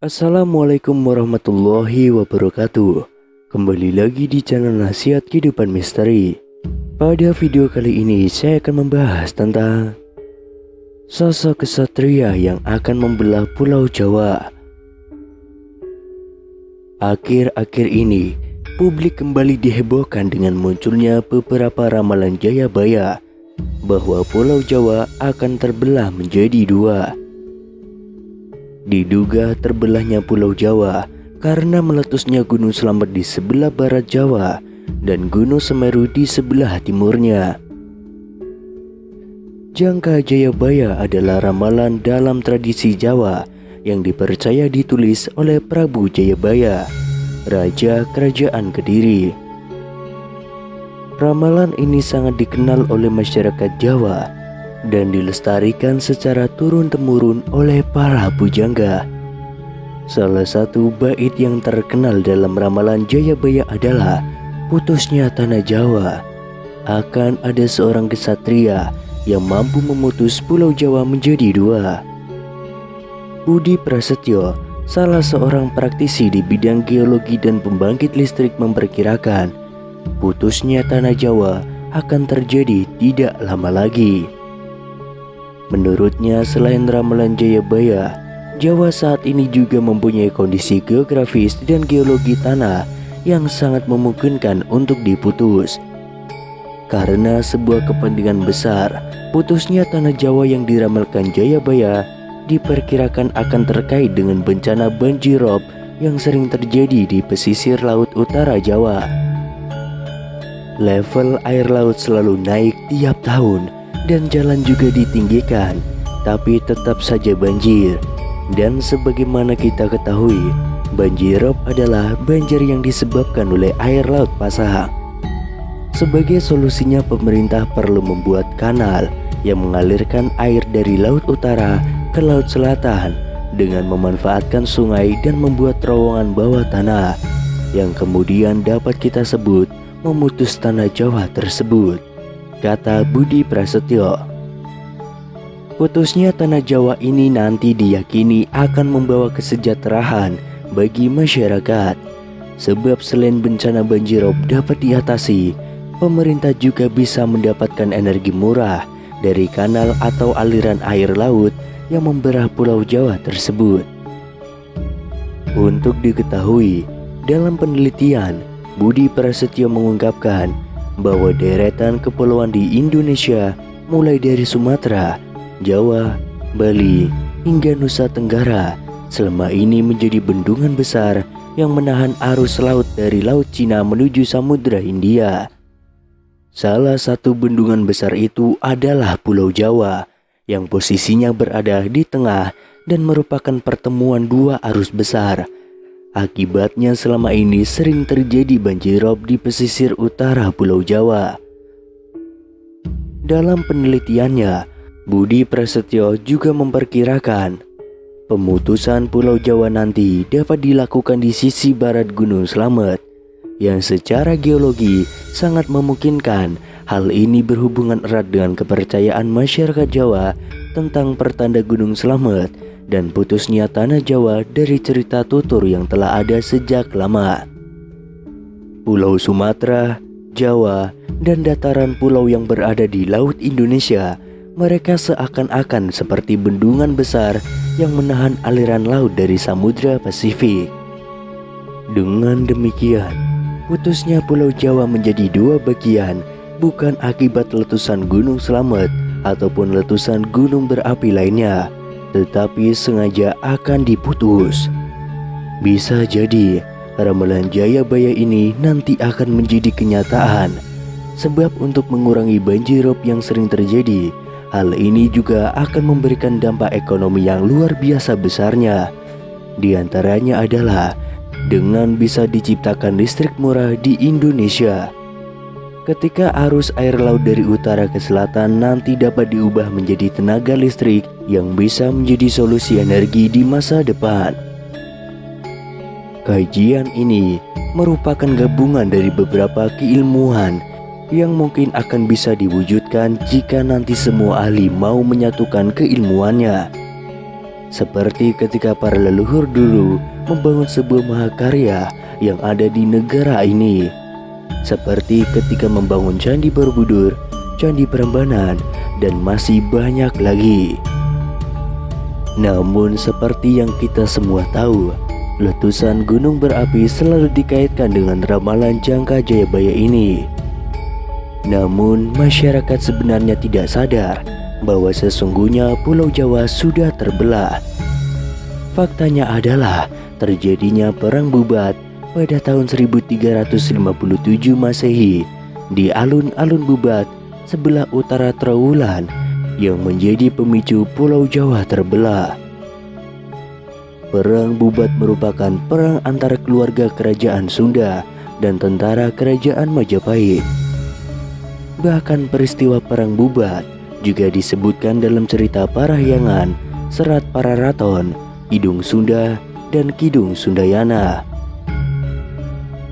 Assalamualaikum warahmatullahi wabarakatuh. Kembali lagi di channel Nasihat Kehidupan Misteri. Pada video kali ini saya akan membahas tentang sosok kesatria yang akan membelah Pulau Jawa. Akhir-akhir ini publik kembali dihebohkan dengan munculnya beberapa ramalan Jayabaya bahwa Pulau Jawa akan terbelah menjadi dua. Diduga terbelahnya Pulau Jawa karena meletusnya Gunung Slamet di sebelah barat Jawa dan Gunung Semeru di sebelah timurnya. Jangka Jayabaya adalah ramalan dalam tradisi Jawa yang dipercaya ditulis oleh Prabu Jayabaya, Raja Kerajaan Kediri. Ramalan ini sangat dikenal oleh masyarakat Jawa dan dilestarikan secara turun-temurun oleh para pujangga. Salah satu bait yang terkenal dalam ramalan Jayabaya adalah putusnya tanah Jawa. Akan ada seorang kesatria yang mampu memutus Pulau Jawa menjadi dua. Budi Prasetyo, salah seorang praktisi di bidang geologi dan pembangkit listrik, memperkirakan putusnya tanah Jawa akan terjadi tidak lama lagi. Menurutnya, selain ramalan Jayabaya, Jawa saat ini juga mempunyai kondisi geografis dan geologi tanah yang sangat memungkinkan untuk diputus. Karena sebuah kepentingan besar, putusnya tanah Jawa yang diramalkan Jayabaya diperkirakan akan terkait dengan bencana banjirop yang sering terjadi di pesisir laut utara Jawa. Level air laut selalu naik tiap tahun dan jalan juga ditinggikan, tapi tetap saja banjir. Dan sebagaimana kita ketahui, banjirop adalah banjir yang disebabkan oleh air laut pasang. Sebagai solusinya, pemerintah perlu membuat kanal yang mengalirkan air dari laut utara ke laut selatan dengan memanfaatkan sungai dan membuat terowongan bawah tanah yang kemudian dapat kita sebut memutus tanah Jawa tersebut, kata Budi Prasetyo. Putusnya tanah Jawa ini nanti diyakini akan membawa kesejahteraan bagi masyarakat. Sebab selain bencana banjirop dapat diatasi, pemerintah juga bisa mendapatkan energi murah dari kanal atau aliran air laut yang memberah Pulau Jawa tersebut. Untuk diketahui, dalam penelitian, Budi Prasetyo mengungkapkan bahwa deretan kepulauan di Indonesia mulai dari Sumatera, Jawa, Bali, hingga Nusa Tenggara selama ini menjadi bendungan besar yang menahan arus laut dari Laut Cina menuju Samudra Hindia. Salah satu bendungan besar itu adalah Pulau Jawa yang posisinya berada di tengah dan merupakan pertemuan dua arus besar. Akibatnya selama ini sering terjadi banjirop di pesisir utara Pulau Jawa. Dalam penelitiannya, Budi Prasetyo juga memperkirakan pemutusan Pulau Jawa nanti dapat dilakukan di sisi barat Gunung Slamet, yang secara geologi sangat memungkinkan. Hal ini berhubungan erat dengan kepercayaan masyarakat Jawa tentang pertanda Gunung Slamet dan putusnya tanah Jawa dari cerita tutur yang telah ada sejak lama. Pulau Sumatera, Jawa, dan dataran pulau yang berada di Laut Indonesia, mereka seakan-akan seperti bendungan besar yang menahan aliran laut dari Samudra Pasifik. Dengan demikian, putusnya Pulau Jawa menjadi dua bagian bukan akibat letusan Gunung Slamet ataupun letusan gunung berapi lainnya, tetapi sengaja akan diputus. Bisa jadi ramalan Jayabaya ini nanti akan menjadi kenyataan, sebab untuk mengurangi banjirop yang sering terjadi, hal ini juga akan memberikan dampak ekonomi yang luar biasa besarnya. Di antaranya adalah dengan bisa diciptakan listrik murah di Indonesia. Ketika arus air laut dari utara ke selatan nanti dapat diubah menjadi tenaga listrik yang bisa menjadi solusi energi di masa depan. Kajian ini merupakan gabungan dari beberapa keilmuan yang mungkin akan bisa diwujudkan jika nanti semua ahli mau menyatukan keilmuannya. Seperti ketika para leluhur dulu membangun sebuah mahakarya yang ada di negara ini. Seperti ketika membangun Candi Borobudur, Candi Prambanan, dan masih banyak lagi. Namun seperti yang kita semua tahu, letusan gunung berapi selalu dikaitkan dengan ramalan jangka Jayabaya ini. Namun masyarakat sebenarnya tidak sadar bahwa sesungguhnya Pulau Jawa sudah terbelah. Faktanya adalah terjadinya Perang Bubat pada tahun 1357 Masehi di alun-alun Bubat sebelah utara Trowulan yang menjadi pemicu Pulau Jawa terbelah. Perang Bubat merupakan perang antara keluarga kerajaan Sunda dan tentara kerajaan Majapahit. Bahkan peristiwa Perang Bubat juga disebutkan dalam cerita Parahyangan, Serat Pararaton, Kidung Sunda, dan Kidung Sundayana.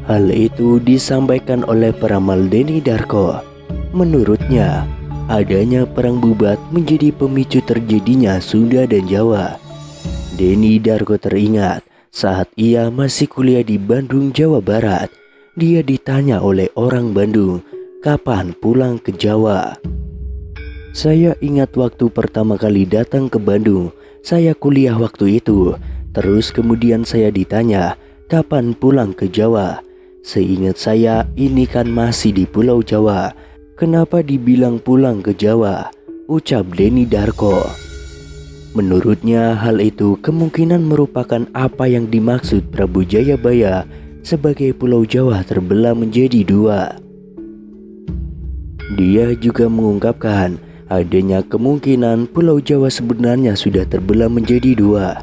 Hal itu disampaikan oleh peramal Deni Darko. Menurutnya, adanya Perang Bubat menjadi pemicu terjadinya Sunda dan Jawa. Deni Darko teringat saat ia masih kuliah di Bandung, Jawa Barat. Dia ditanya oleh orang Bandung, kapan pulang ke Jawa. Saya ingat waktu pertama kali datang ke Bandung, saya kuliah waktu itu. Terus kemudian saya ditanya, kapan pulang ke Jawa. Seingat saya ini kan masih di Pulau Jawa. Kenapa dibilang pulang ke Jawa? Ucap Deni Darko. Menurutnya hal itu kemungkinan merupakan apa yang dimaksud Prabu Jayabaya sebagai Pulau Jawa terbelah menjadi dua. Dia juga mengungkapkan adanya kemungkinan Pulau Jawa sebenarnya sudah terbelah menjadi dua.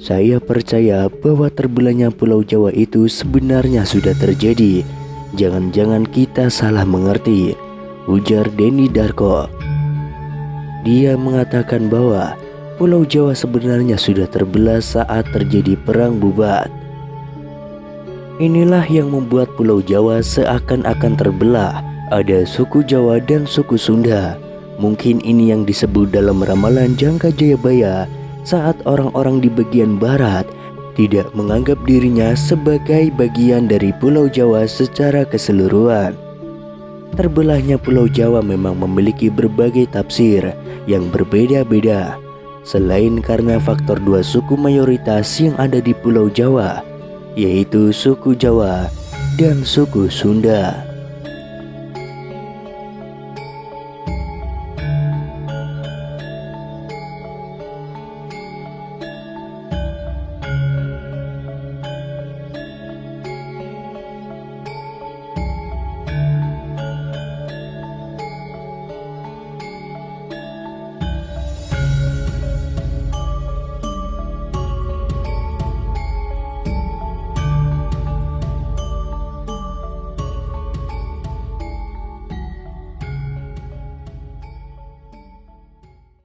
Saya percaya bahwa terbelahnya Pulau Jawa itu sebenarnya sudah terjadi. Jangan-jangan kita salah mengerti, ujar Deni Darko. Dia mengatakan bahwa Pulau Jawa sebenarnya sudah terbelah saat terjadi Perang Bubat. Inilah yang membuat Pulau Jawa seakan-akan terbelah. Ada suku Jawa dan suku Sunda. Mungkin ini yang disebut dalam ramalan jangka Jayabaya saat orang-orang di bagian barat tidak menganggap dirinya sebagai bagian dari Pulau Jawa secara keseluruhan. Terbelahnya Pulau Jawa memang memiliki berbagai tafsir yang berbeda-beda. Selain karena faktor dua suku mayoritas yang ada di Pulau Jawa, yaitu suku Jawa dan suku Sunda.